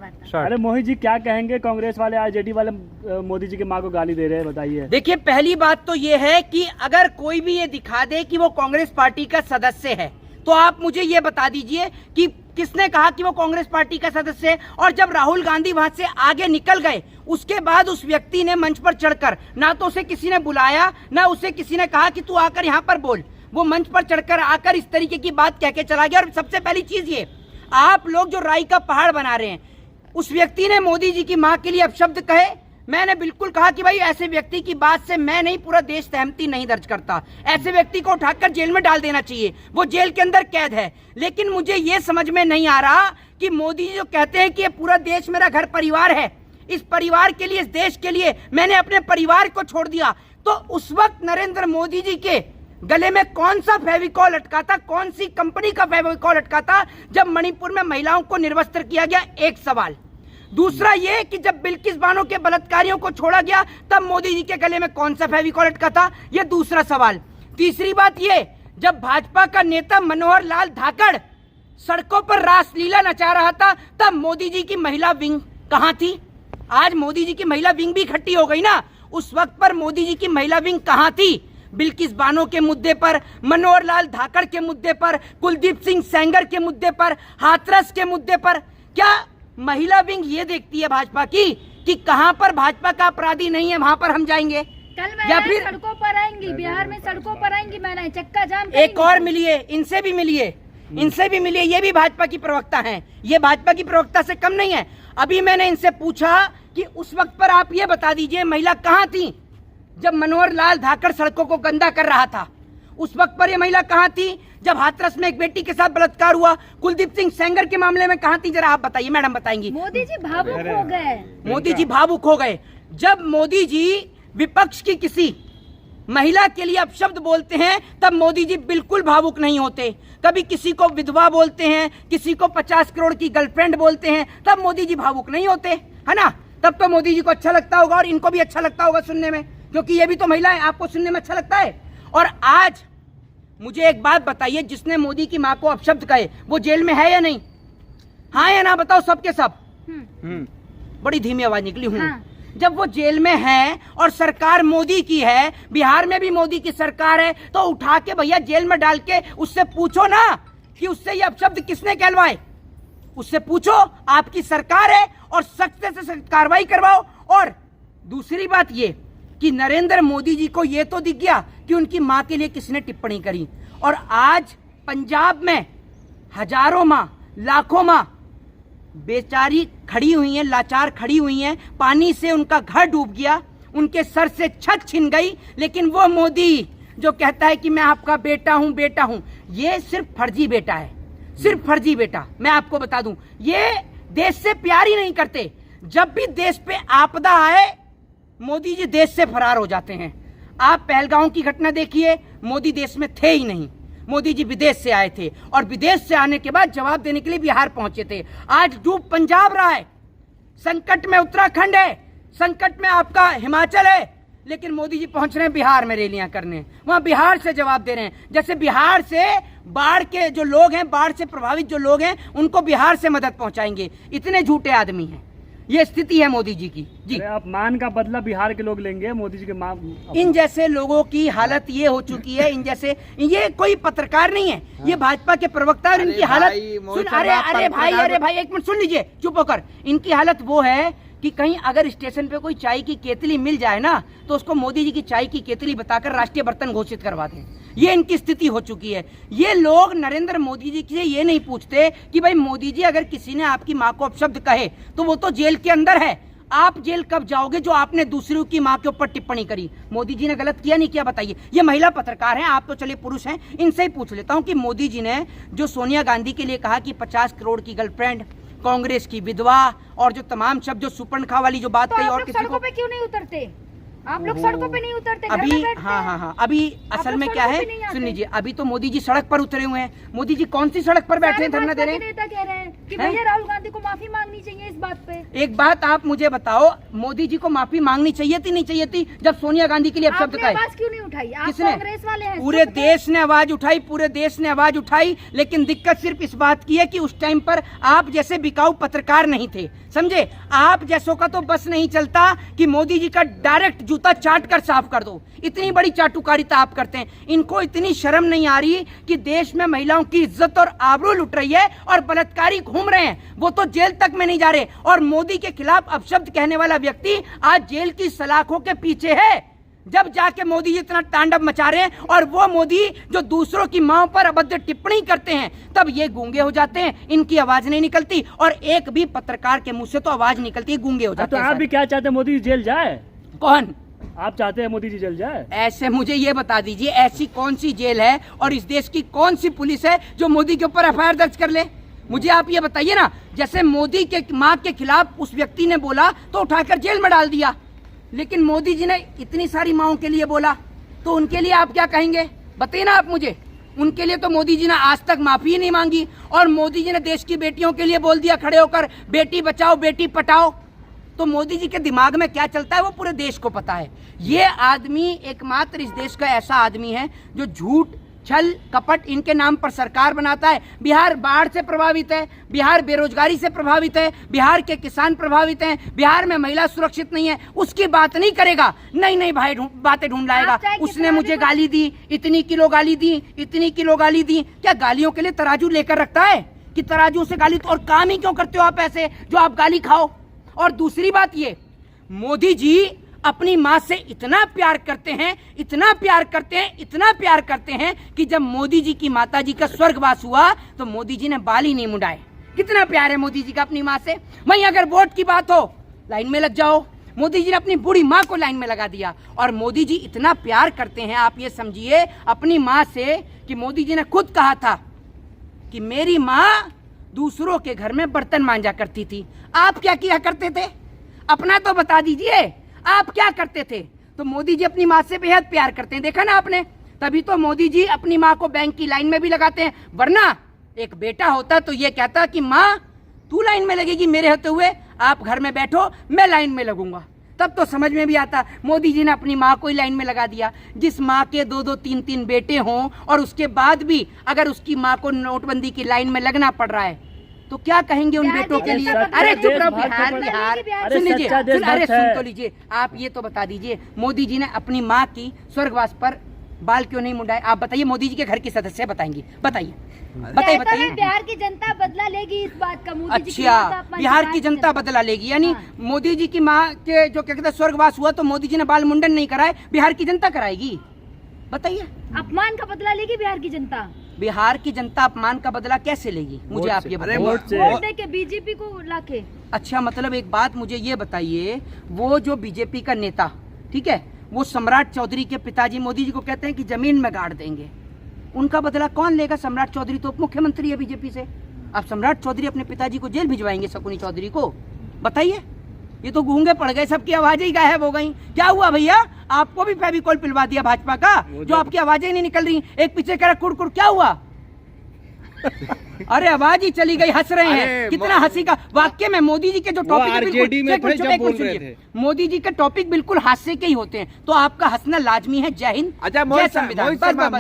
अरे मोहित जी, क्या कहेंगे? कांग्रेस वाले आरजेडी वाले मोदी जी की मां को गाली दे रहे हैं, बताइए। देखिए, पहली बात तो ये है कि अगर कोई भी ये दिखा दे कि वो कांग्रेस पार्टी का सदस्य है, तो आप मुझे ये बता दीजिए कि किसने कहा कि वो कांग्रेस पार्टी का सदस्य है। और जब राहुल गांधी वहां से आगे निकल गए, उसके बाद उस व्यक्ति ने मंच पर चढ़कर, ना तो उसे किसी ने बुलाया, ना उसे किसी ने कहा कि तू आकर यहाँ पर बोल। वो मंच पर चढ़कर आकर इस तरीके की बात कह के चला गया। और सबसे पहली चीज ये, आप लोग जो राई का पहाड़ बना रहे हैं, उस व्यक्ति ने मोदी जी की मां के लिए अपशब्द कहे। मैंने बिल्कुल कहा कि भाई ऐसे व्यक्ति की बात से मैं नहीं, पूरा देश सहमति नहीं दर्ज करता। ऐसे व्यक्ति को उठाकर जेल में डाल देना चाहिए, वो जेल के अंदर कैद है। लेकिन मुझे ये समझ में नहीं आ रहा कि मोदी जी जो कहते हैं कि ये पूरा देश मेरा घर परिवार है, इस परिवार के लिए, इस देश के लिए मैंने अपने परिवार को छोड़ दिया, तो उस वक्त नरेंद्र मोदी जी के गले में कौन सा फेविकॉल अटका था, कौन सी कंपनी का फेविकॉल अटका था जब मणिपुर में महिलाओं को निर्वस्त्र किया गया? एक सवाल। दूसरा ये कि जब बिल्किस बानो के बलात्कारियों को छोड़ा गया, तब मोदी जी के गले में कौन सा फेविकॉल अटका था? ये दूसरा सवाल। तीसरी बात ये, जब भाजपा का नेता मनोहर लाल धाकड़ सड़कों पर रासलीला नचा रहा था, तब मोदी जी की महिला विंग कहाँ थी? आज मोदी जी की महिला विंग भी इकट्ठी हो गई ना, उस वक्त पर मोदी जी की महिला विंग कहाँ थी? बिल्किस बानो के मुद्दे पर, मनोहर लाल धाकड़ के मुद्दे पर, कुलदीप सिंह सेंगर के मुद्दे पर, हाथरस के मुद्दे पर, क्या महिला विंग ये देखती है भाजपा की कि कहां पर भाजपा का अपराधी नहीं है वहां पर हम जाएंगे? कल या फिर सड़कों पर आएंगी, बिहार में सड़कों पर आएंगी, मैंने चक्का जाम। एक और मिलिए, इनसे भी मिलिए, इनसे भी मिलिए, ये भी भाजपा की प्रवक्ता हैं, ये भाजपा की प्रवक्ता से कम नहीं है। अभी मैंने इनसे पूछा कि उस वक्त पर आप ये बता दीजिए महिला कहाँ थी जब मनोहर लाल धाकड़ सड़कों को गंदा कर रहा था? उस वक्त पर ये महिला कहाँ थी जब हाथरस में एक बेटी के साथ बलात्कार हुआ? कुलदीप सिंह सेंगर के मामले में कहाँ थी? जरा आप बताइए, मैडम बताएंगी। मोदी जी भावुक हो गए, मोदी जी भावुक हो गए। जब मोदी जी विपक्ष की किसी महिला के लिए अपशब्द बोलते हैं, तब मोदी जी बिल्कुल भावुक नहीं होते। कभी किसी को विधवा बोलते हैं, किसी को 50 करोड़ की गर्लफ्रेंड बोलते हैं, तब मोदी जी भावुक नहीं होते, है ना? तब तो मोदी जी को अच्छा लगता होगा और इनको भी अच्छा लगता होगा सुनने में, क्योंकि ये भी तो महिला है, आपको सुनने में अच्छा लगता है। और आज मुझे एक बात बताइए, जिसने मोदी की मां को अपशब्द कहे वो जेल में है या नहीं? हाँ या ना बताओ सबके सब। बड़ी धीमी आवाज निकली हूँ। हाँ। जब वो जेल में है और सरकार मोदी की है, बिहार में भी मोदी की सरकार है, तो उठा के भैया जेल में डाल के उससे पूछो ना कि उससे ये अपशब्द किसने कहलवाए। उससे पूछो, आपकी सरकार है, और सख्त से सख्त कार्रवाई करवाओ। और दूसरी बात ये कि नरेंद्र मोदी जी को ये तो दिख गया कि उनकी मां के लिए किसने टिप्पणी करी, और आज पंजाब में हजारों मां, लाखों मां बेचारी खड़ी हुई हैं, लाचार खड़ी हुई हैं, पानी से उनका घर डूब गया, उनके सर से छत छिन गई। लेकिन वो मोदी जो कहता है कि मैं आपका बेटा हूं, बेटा हूं, ये सिर्फ फर्जी बेटा है, सिर्फ फर्जी बेटा। मैं आपको बता दूं, ये देश से प्यार ही नहीं करते। जब भी देश पे आपदा आए, मोदी जी देश से फरार हो जाते हैं। आप पहलगांव की घटना देखिए, मोदी देश में थे ही नहीं, मोदी जी विदेश से आए थे, और विदेश से आने के बाद जवाब देने के लिए बिहार पहुंचे थे। आज डूब पंजाब रहा है, संकट में उत्तराखंड है, संकट में आपका हिमाचल है, लेकिन मोदी जी पहुंच रहे हैं बिहार में रैलियां करने, वहां बिहार से जवाब दे रहे हैं। जैसे बिहार से बाढ़ के जो लोग हैं, बाढ़ से प्रभावित जो लोग हैं, उनको बिहार से मदद पहुंचाएंगे। इतने झूठे आदमी हैं। ये स्थिति है मोदी जी की। जी, अपमान का बदला बिहार के लोग लेंगे, मोदी जी के इन जैसे लोगों की हालत ये हो चुकी है, इन जैसे, ये कोई पत्रकार नहीं है, ये भाजपा के प्रवक्ता, और इनकी हालत अरे भाई एक मिनट सुन लीजिए, चुप होकर। इनकी हालत वो है कि कहीं अगर स्टेशन पे कोई चाय की केतली मिल जाए ना, तो उसको मोदी जी की चाय की केतली बताकर राष्ट्रीय बर्तन घोषित करवा दें। ये इनकी स्थिति हो चुकी है। ये लोग नरेंद्र मोदी जी से ये नहीं पूछते कि भाई मोदी जी, अगर किसी ने आपकी मां को अपशब्द कहे तो वो तो जेल के अंदर है, आप जेल कब जाओगे जो आपने दूसरों की मां के ऊपर टिप्पणी करी? मोदी जी ने गलत किया नहीं किया बताइए? ये महिला पत्रकार हैं, आप तो चलिए पुरुष हैं, इनसे ही पूछ लेता हूं कि मोदी जी ने जो सोनिया गांधी के लिए कहा कि 50 करोड़ की गर्लफ्रेंड, कांग्रेस की विधवा, और जो तमाम शब्द, जो सुपर्णखा वाली जो बात कही, और किसी को पे क्यों नहीं उतरते? आप लोग सड़कों पे नहीं उतरते, अभी हाँ, अभी असल में क्या है, सुन लीजिए, अभी तो मोदी जी सड़क पर उतरे हुए हैं। मोदी जी कौन सी सड़क पर बैठे हैं, धरना दे रहे हैं? नेता कह रहे हैं कि भैया राहुल गांधी को माफी मांगनी चाहिए इस बात पे। एक बात आप मुझे बताओ, मोदी जी को माफी मांगनी चाहिए थी, नहीं चाहिए थी जब सोनिया गांधी के लिए अपशब्द कहे? क्यों नहीं उठाई? आप किसने? कांग्रेस वाले हैं। पूरे देश ने आवाज उठाई, पूरे देश ने आवाज उठाई, लेकिन दिक्कत सिर्फ इस बात की है कि उस टाइम पर आप जैसे बिकाऊ पत्रकार नहीं थे, समझे? आप जैसों का तो बस नहीं चलता कि मोदी जी का डायरेक्ट जूता चाट कर साफ कर दो। इतनी बड़ी चाटुकारिता आप करते हैं। इनको इतनी शर्म नहीं आ रही कि देश में महिलाओं की इज्जत और आबरू लुट रही है और बलात्कारी घूम रहे हैं, वो तो जेल तक में नहीं जा रहे। और मोदी के खिलाफ अपशब्द कहने वाला व्यक्ति आज जेल की सलाखों के पीछे है। जब जाके मोदी जी इतना तांडव मचा रहे हैं, और वो मोदी जो दूसरों की मां पर अभद्र टिप्पणी करते हैं, तब ये गूंगे हो जाते हैं, इनकी आवाज नहीं निकलती। और एक भी पत्रकार के मुंह से तो आवाज निकलती है, गूंगे हो जाते तो हैं। आप भी क्या चाहते हैं, मोदी जी जेल जाए? कौन? आप चाहते हैं मोदी जी जेल जाए? ऐसे मुझे ये बता दीजिए, ऐसी कौन सी जेल है और इस देश की कौन सी पुलिस है जो मोदी के ऊपर एफआईआर दर्ज कर ले? मुझे आप ये बताइए ना। जैसे मोदी के मां के खिलाफ उस व्यक्ति ने बोला तो उठाकर जेल में डाल दिया, लेकिन मोदी जी ने इतनी सारी माओं के लिए बोला, तो उनके लिए आप क्या कहेंगे? बताइए ना आप मुझे। उनके लिए तो मोदी जी ने आज तक माफी नहीं मांगी, और मोदी जी ने देश की बेटियों के लिए बोल दिया खड़े होकर, बेटी बचाओ बेटी पटाओ। तो मोदी जी के दिमाग में क्या चलता है वो पूरे देश को पता है। ये आदमी एकमात्र इस देश का ऐसा आदमी है जो झूठ, छल, कपट इनके नाम पर सरकार बनाता है। बिहार बाढ़ से प्रभावित है, बिहार बेरोजगारी से प्रभावित है, बिहार के किसान प्रभावित हैं, बिहार में महिला सुरक्षित नहीं है, उसकी बात नहीं करेगा। नई नई भाई बातें ढूंढ लाएगा। उसने मुझे गाली दी, इतनी किलो गाली दी, इतनी किलो गाली दी। क्या गालियों के लिए तराजू लेकर रखता है कि तराजू से गाली? और काम ही क्यों करते हो आप ऐसे जो आप गाली खाओ? और दूसरी बात ये, मोदी जी अपनी मां से इतना प्यार करते हैं, इतना प्यार करते हैं, इतना प्यार करते हैं कि जब मोदी जी की माता जी का स्वर्गवास हुआ तो मोदी जी ने बाल ही नहीं मुंडाए। कितना प्यार है मोदी जी का अपनी मां से। वहीं अगर वोट की बात हो, लाइन में लग जाओ। मोदी जी ने अपनी बूढ़ी मां को लाइन में लगा दिया। और मोदी जी इतना प्यार करते हैं, आप ये समझिए अपनी मां से, कि मोदी जी ने खुद कहा था कि मेरी मां दूसरों के घर में बर्तन मांजा करती थी। आप क्या किया करते थे? अपना तो बता दीजिए, आप क्या करते थे? तो मोदी जी अपनी मां से बेहद प्यार करते हैं, देखा ना आपने। तभी तो मोदी जी अपनी मां को बैंक की लाइन में भी लगाते हैं। वरना एक बेटा होता तो ये कहता कि मां तू लाइन में लगेगी मेरे होते हुए, आप घर में बैठो, मैं लाइन में लगूंगा। तब तो समझ में भी आता। मोदी जी ने अपनी मां को ही लाइन में लगा दिया। जिस मां के 2-2, 3-3 बेटे हों और उसके बाद भी अगर उसकी मां को नोटबंदी की लाइन में लगना पड़ रहा है, तो क्या कहेंगे उन बेटों के लिए? अरे चुप रहो। बिहार सुन लीजिए, अरे सुन तो लीजिए। आप ये तो बता दीजिए, मोदी जी ने अपनी माँ की स्वर्गवास पर बाल क्यों नहीं मुंडाए? आप बताइए, मोदी जी के घर की सदस्य बताएंगी, बताइए बताइए। बिहार की जनता बदला लेगी इस बात का। मोदी जी अच्छा, बिहार की जनता बदला लेगी, यानी मोदी जी की माँ के जो क्या कहते हैं स्वर्गवास हुआ तो मोदी जी ने बाल मुंडन नहीं कराए, बिहार की जनता कराएगी? बताइए। अपमान का बदला लेगी बिहार की जनता। बिहार की जनता अपमान का बदला कैसे लेगी? मुझे आप ये बताइए। वोट दे के बीजेपी को लाके। अच्छा, मतलब एक बात मुझे ये बताइए, वो जो बीजेपी का नेता, ठीक है, वो सम्राट चौधरी के पिताजी मोदी जी को कहते हैं कि जमीन में गाड़ देंगे, उनका बदला कौन लेगा? सम्राट चौधरी तो उप मुख्यमंत्री है बीजेपी से। अब सम्राट चौधरी अपने पिताजी को जेल भिजवाएंगे, शकुनी चौधरी को? बताइए। ये तो गूंगे पड़ गए, सबकी आवाजें ही गायब हो गई। क्या हुआ भैया? आपको भी फेविकॉल पिलवा दिया भाजपा का, जो आपकी आवाजें नहीं निकल रही। एक पीछे कह रहा कुड़, क्या हुआ? अरे आवाज ही चली गई, हंस रहे हैं। कितना हंसी का वाक्य में मोदी जी के जो टॉपिक मोदी जी के टॉपिक बिल्कुल हास्य के ही होते हैं, तो आपका हंसना लाजमी है। जय हिंद, जय संविधान। बस मोदी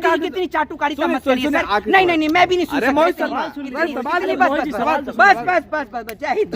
जी की इतनी चाटुकारिता मत करिए सर। नहीं, मैं भी नहीं सुन सकता। बस, जय हिंद।